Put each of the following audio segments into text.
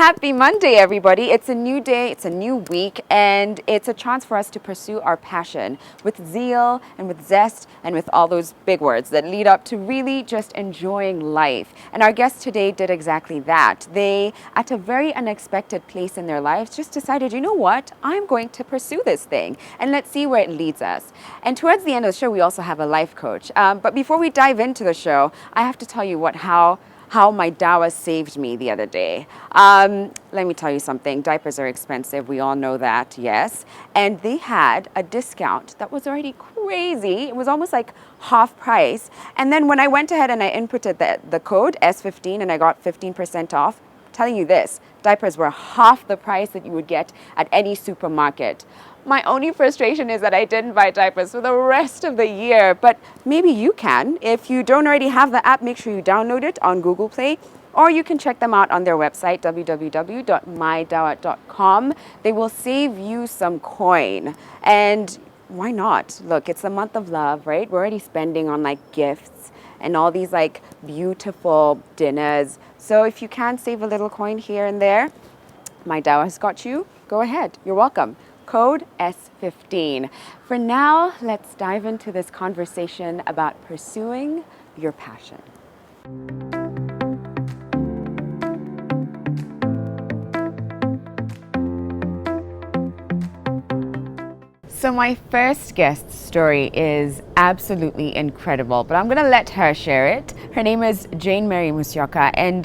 Happy Monday, everybody. It's a new day, it's a new week, and it's a chance for us to pursue our passion with zeal and with zest and with all those big words that lead up to really just enjoying life. And our guest today did exactly that. They, at a very unexpected place in their lives, just decided, you know what, I'm going to pursue this thing and let's see where it leads us. And towards the end of the show, we also have a life coach. But before we dive into the show, I have to tell you how my dawa saved me the other day. Let me tell you something. Diapers are expensive. We all know that, yes. And they had a discount that was already crazy. It was almost like half price. And then when I went ahead and I inputted the code S15 and I got 15% off, I'm telling you this, diapers were half the price that you would get at any supermarket. My only frustration is that I didn't buy diapers for the rest of the year, but maybe you can. If you don't already have the app, make sure you download it on Google Play, or you can check them out on their website, www.mydawa.com. They will save you some coin. And why not? Look, it's the month of love, right? We're already spending on like gifts and all these like beautiful dinners. So if you can save a little coin here and there, My Dawa has got you. Go ahead. You're welcome. Code S15. For now, let's dive into this conversation about pursuing your passion. So my first guest story is absolutely incredible, but I'm going to let her share it. Her name is Jaynemary Musyoka, and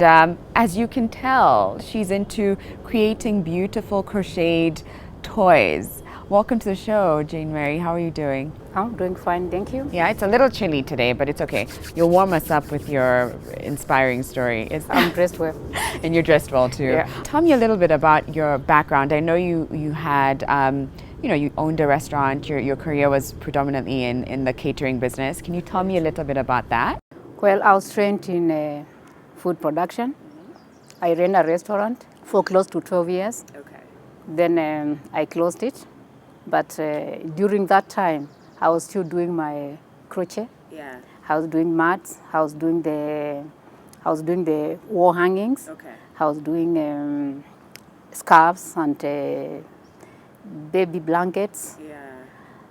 as you can tell, she's into creating beautiful crocheted toys. Welcome to the show, Jaynemary. How are you doing? I'm doing fine, thank you. Yeah, it's a little chilly today, but it's okay. You'll warm us up with your inspiring story. I'm dressed well. And you're dressed well too. Yeah. Tell me a little bit about your background. I know you had, you owned a restaurant. Your career was predominantly in the catering business. Can you tell me a little bit about that? Well, I was trained in food production. I ran a restaurant for close to 12 years. Okay. Then I closed it, but during that time, I was still doing my crochet. Yeah. I was doing mats. I was doing the wall hangings. Okay. I was doing scarves and baby blankets. Yeah.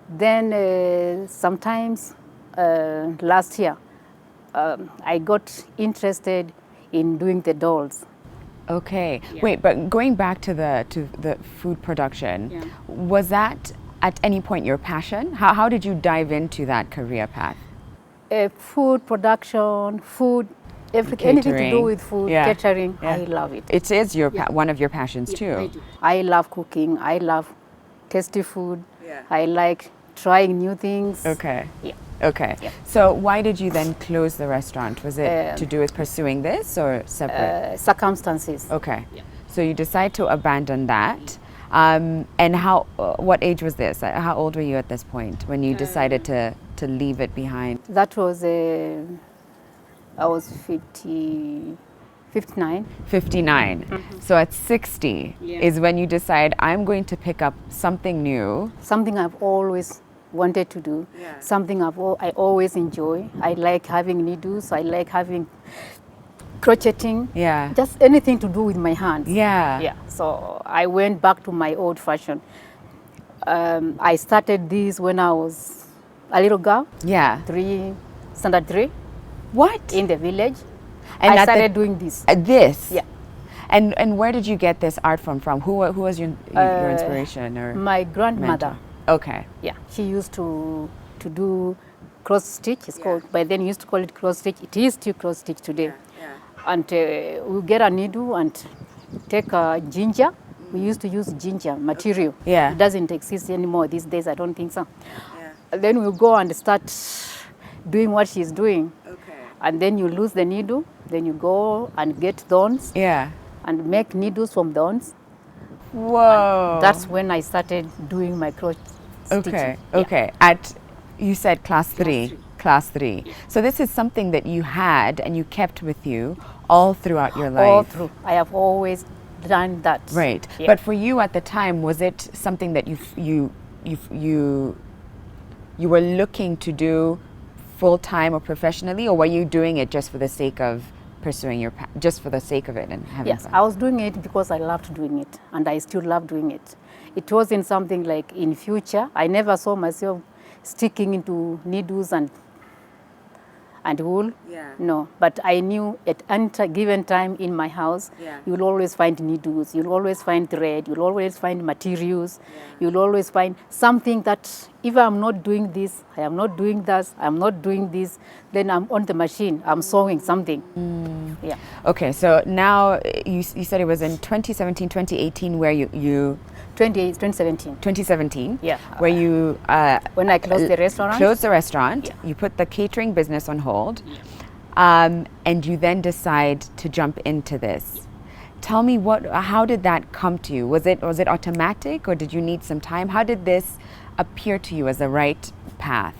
Then sometimes last year, I got interested in doing the dolls. Okay. Yeah. Wait, but going back to the food production, Yeah. was that at any point your passion? How did you dive into that career path? Food production, anything to do Catering. with food, Yeah. catering, Yeah. I love it. It is your Yeah. one of your passions too. I do. I love cooking. I love tasty food. Yeah. I like trying new things. Okay. Yeah. Okay. Yeah. So why did you then close the restaurant? Was it to do with pursuing this or separate? Circumstances. Okay. Yeah. So you decide to abandon that. And what age was this? How old were you at this point when you decided to leave it behind? That was I was 59. 59. So at 60 Yeah. is when you decide, I'm going to pick up something new. Something I've always wanted to do. Yeah. Something I always enjoy. I like having needles. I like having crocheting. Yeah. Just anything to do with my hands. Yeah. Yeah. So I went back to my old fashion. I started this when I was a little girl, Yeah. standard 3, What? in the village. And I at the- started doing this. This? Yeah. And where did you get this art from? Who was your inspiration or My grandmother. mentor? Okay. Yeah, she used to do cross stitch. It's called. By then, we used to call it cross stitch. It is still cross stitch today. And we get a needle and take ginger. We used to use ginger material. Yeah. It doesn't exist anymore these days. I don't think so. And then we'll go and start doing what she's doing. Okay. And then you lose the needle. Then you go and get thorns Yeah. and make needles from thorns. Whoa. That's when I started doing my crochet stitching. okay. Yeah. Okay. You said class 3. Class 3. So this is something that you had and you kept with you all throughout your life. All through. I have always done that. Right. Yeah. But for you at the time, was it something that you were looking to do full time or professionally, or were you doing it just for the sake of pursuing your just for the sake of it and having Yes, fun? I was doing it because I loved doing it, and I still love doing it. It wasn't something like in future. I never saw myself sticking into needles and wool. Yeah. No, but I knew at any given time in my house, Yeah. you'll always find needles, you'll always find thread, you'll always find materials, you'll always find something that if I'm not doing this, I am not doing this, I'm not doing this, then I'm on the machine, I'm sewing something. Yeah. Okay, so now you said it was in 2017, 2018 where you 2017. 2017, Yeah. where you When I closed the restaurant. closed the restaurant, Yeah. you put the catering business on hold, and you then decide to jump into this. Tell me how did that come to you? Was it automatic, or did you need some time? How did this appear to you as the right path?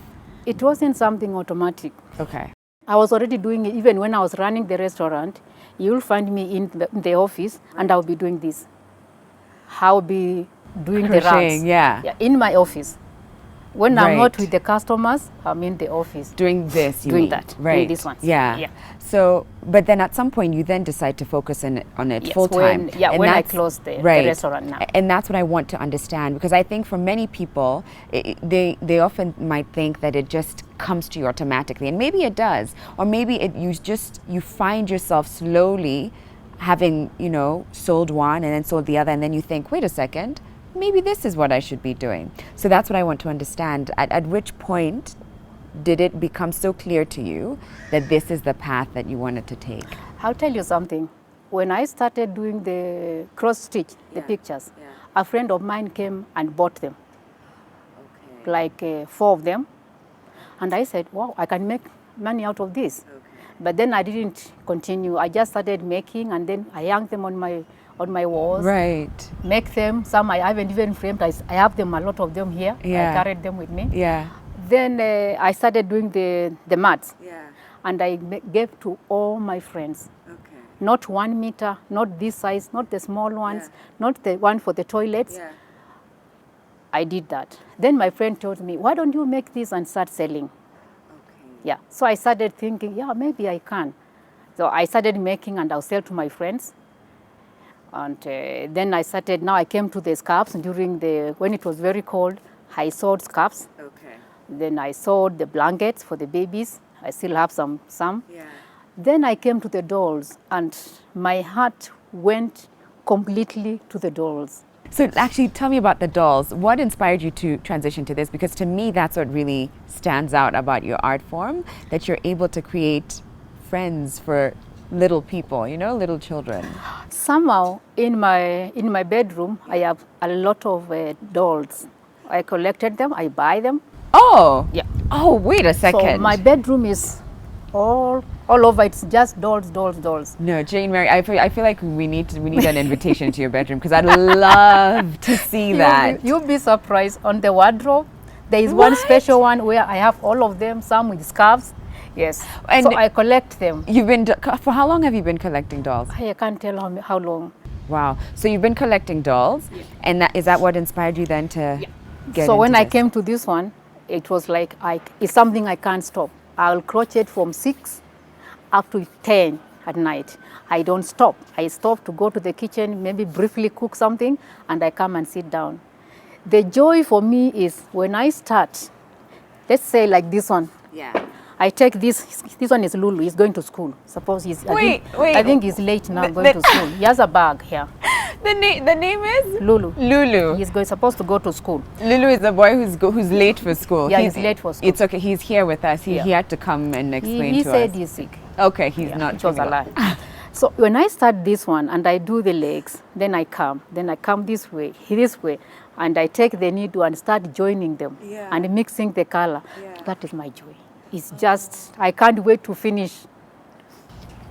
It wasn't something automatic. Okay. I was already doing it. Even when I was running the restaurant, you'll find me in the office, and I'll be doing this. I'll be doing the Crocheting, rugs. yeah. In my office. When I'm not Right. with the customers, I'm in the office. Doing this, you Doing mean? that, doing Right. this one. Yeah. Yeah. So, but then at some point you then decide to focus on it Yes, full time. when I closed the restaurant now. And that's what I want to understand, because I think for many people, they often might think that it just comes to you automatically, and maybe it does, or maybe you find yourself slowly having sold one and then sold the other, and then you think, wait a second, maybe this is what I should be doing. So that's what I want to understand. At which point did it become so clear to you that this is the path that you wanted to take? I'll tell you something. When I started doing the cross stitch, the pictures, a friend of mine came and bought them, like 4 of them. And I said, wow, I can make money out of this. But then I didn't continue. I just started making, and then I hung them on my walls. Right. Make them. Some I haven't even framed. I have them, a lot of them here. Yeah. I carried them with me. Yeah. Then I started doing the mats. Yeah. And I gave to all my friends. Okay. Not 1 meter, not this size, not the small ones, not the one for the toilets. Yeah. I did that. Then my friend told me, why don't you make this and start selling? Okay. Yeah. So I started thinking, yeah, maybe I can. So I started making, and I'll sell to my friends. And then now I came to the scarves when it was very cold. I sewed scarves. Okay. Then I sewed the blankets for the babies. I still have some. Yeah. Then I came to the dolls, and my heart went completely to the dolls. So actually, tell me about the dolls. What inspired you to transition to this? Because to me, that's what really stands out about your art form, that you're able to create friends for little people, little children. Somehow, in my bedroom, I have a lot of dolls. I collected them, I buy them. Oh! Yeah. Oh, wait a second. So my bedroom is all over. It's just dolls. No, Jaynemary, I feel like we need an invitation to your bedroom, because I'd love to see that. You'll be surprised. On the wardrobe, there is one special one where I have all of them, some with scarves. Yes. And so I collect them. For how long have you been collecting dolls? I can't tell how long. Wow. So you've been collecting dolls, and is that what inspired you then to get So into when I this? came to this one, it was like it's something I can't stop. I'll crochet from 6 up to 10 at night. I don't stop. I stop to go to the kitchen, maybe briefly cook something, and I come and sit down. The joy for me is when I start, let's say like this one. Yeah. I take this one is Lulu, he's going to school. Suppose Wait. I think he's late now going to school. He has a bag here. The name is? Lulu. Lulu. He's supposed to go to school. Lulu is the boy who's late for school. Yeah, he's late for school. It's okay. He's here with us. He had to come and explain He to said us. he's sick. Okay, he's not. It was a feeling lie. So when I start this one and I do the legs, then I come this way, and I take the needle and start joining them and mixing the color. Yeah. That is my joy. It's just, I can't wait to finish.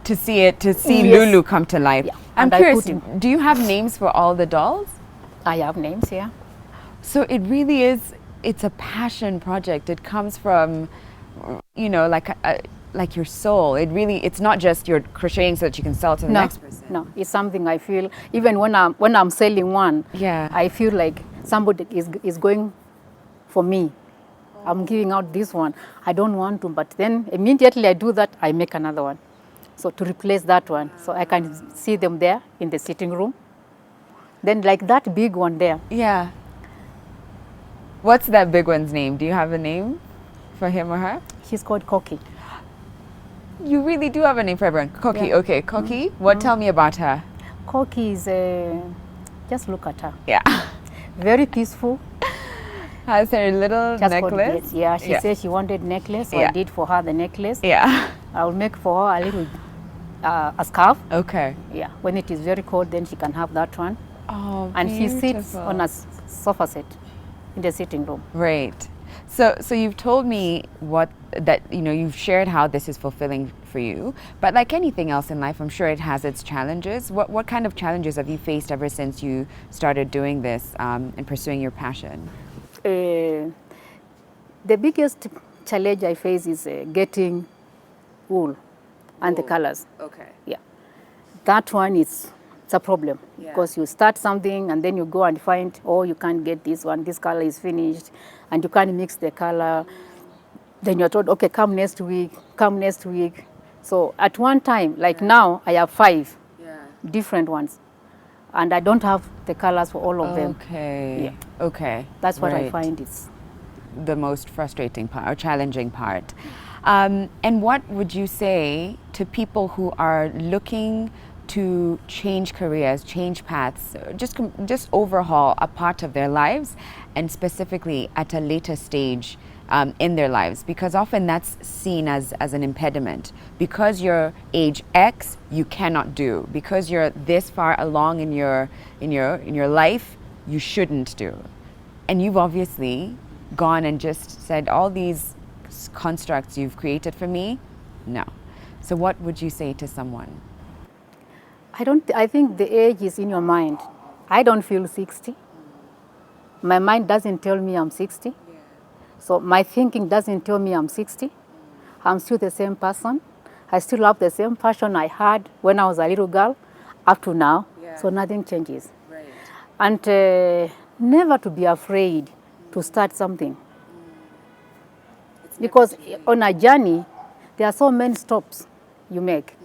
to see Yes. Lulu come to life. Yeah. I'm And I curious, put do you have names for all the dolls? I have names here. So it really is, it's a passion project. It comes from, like your soul. It's not just you're crocheting so that you can sell to the next person. No, it's something I feel, even when I'm selling one, Yeah. I feel like somebody is going for me. I'm giving out this one. I don't want to, but then immediately I do that, I make another one. So to replace that one, so I can see them there in the sitting room. Then like that big one there, Yeah. What's that big one's name? Do you have a name for him or her? she's called Cocky. You really do have a name for everyone. Cocky, Yeah. okay. Cocky, what? Tell me about her. Cocky is, just look at her. Yeah. Very peaceful. Has her little Just got necklace. it. Yeah, she said she wanted necklace, so Yeah. I did for her the necklace. Yeah. I'll make for her a little a scarf. Okay. Yeah, when it is very cold, then she can have that one. Oh, And she sits beautiful. on a sofa set in the sitting room. Right. So you've told me you've shared how this is fulfilling for you, but like anything else in life, I'm sure it has its challenges. What kind of challenges have you faced ever since you started doing this and pursuing your passion? The biggest challenge I face is getting wool and the colors. Okay. Yeah, that one it's a problem because you start something and then you go and find, oh, you can't get this one, this color is finished, and you can't mix the color. Then you're told, okay, come next week, come next week. So at one time, like now, I have 5 different ones, and I don't have the colors for all of them. Okay. Yeah. Okay. That's what I Right. find is. The most frustrating part or challenging part. And what would you say to people who are looking to change careers, change paths, just overhaul a part of their lives, and specifically at a later stage in their lives? Because often that's seen as an impediment. Because you're age X, you cannot do. Because you're this far along in your life, you shouldn't do. And you've obviously gone and just said, all these constructs you've created for me, no. So what would you say to someone? I think the age is in your mind. I don't feel 60. My mind doesn't tell me I'm 60. So my thinking doesn't tell me I'm 60. I'm still the same person. I still have the same passion I had when I was a little girl up to now. So nothing changes. Right. And never to be afraid to start something. Because on a journey, there are so many stops you make.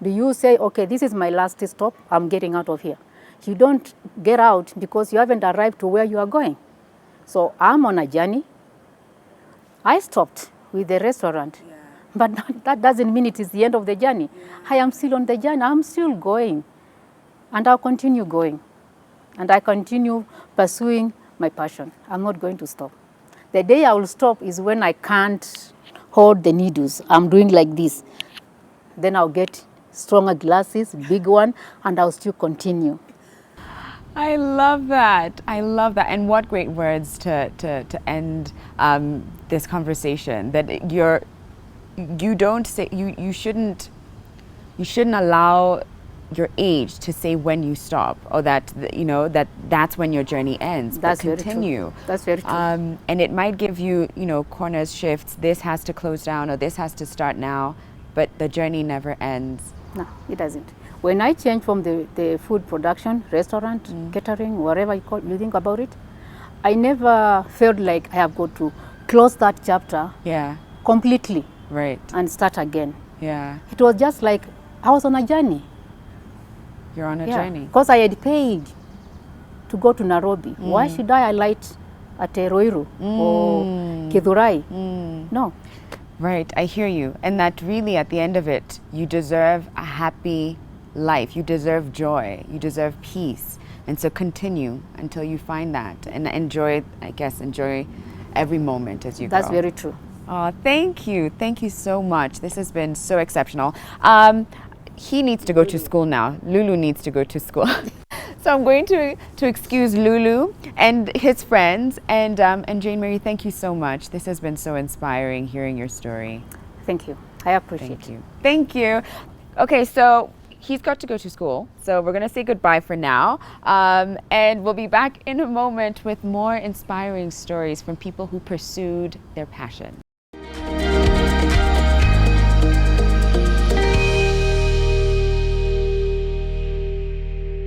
Do you say, okay, this is my last stop, I'm getting out of here? You don't get out because you haven't arrived to where you are going. So I'm on a journey. I stopped with the restaurant, but that doesn't mean it is the end of the journey. I am still on the journey, I'm still going, and I'll continue going. And I continue pursuing my passion. I'm not going to stop. The day I will stop is when I can't hold the needles. I'm doing like this. Then I'll get stronger glasses, big one, and I'll still continue. I love that. I love that. And what great words to end this conversation. That you shouldn't allow your age to say when you stop, or that's when your journey ends. That's but continue. Very true. That's very true. And it might give you corners, shifts. This has to close down, or this has to start now. But the journey never ends. No, it doesn't. When I changed from the food production, restaurant, catering, whatever you think about it, I never felt like I have got to close that chapter completely Right. and start again. Yeah. It was just like I was on a journey. You're on a journey. Because I had paid to go to Nairobi. Why should I alight at Ruiru or Githurai? No. Right, I hear you. And that really, at the end of it, you deserve a happy life. You deserve joy. You deserve peace. And so continue until you find that, and enjoy every moment as you go. That's very true. Oh, thank you. Thank you so much. This has been so exceptional. He needs to go to school now. Lulu needs to go to school. So I'm going to excuse Lulu and his friends. And Jaynemary, thank you so much. This has been so inspiring hearing your story. Thank you. I appreciate it. Thank you. Thank you. Okay, so he's got to go to school. So we're going to say goodbye for now. And we'll be back in a moment with more inspiring stories from people who pursued their passion.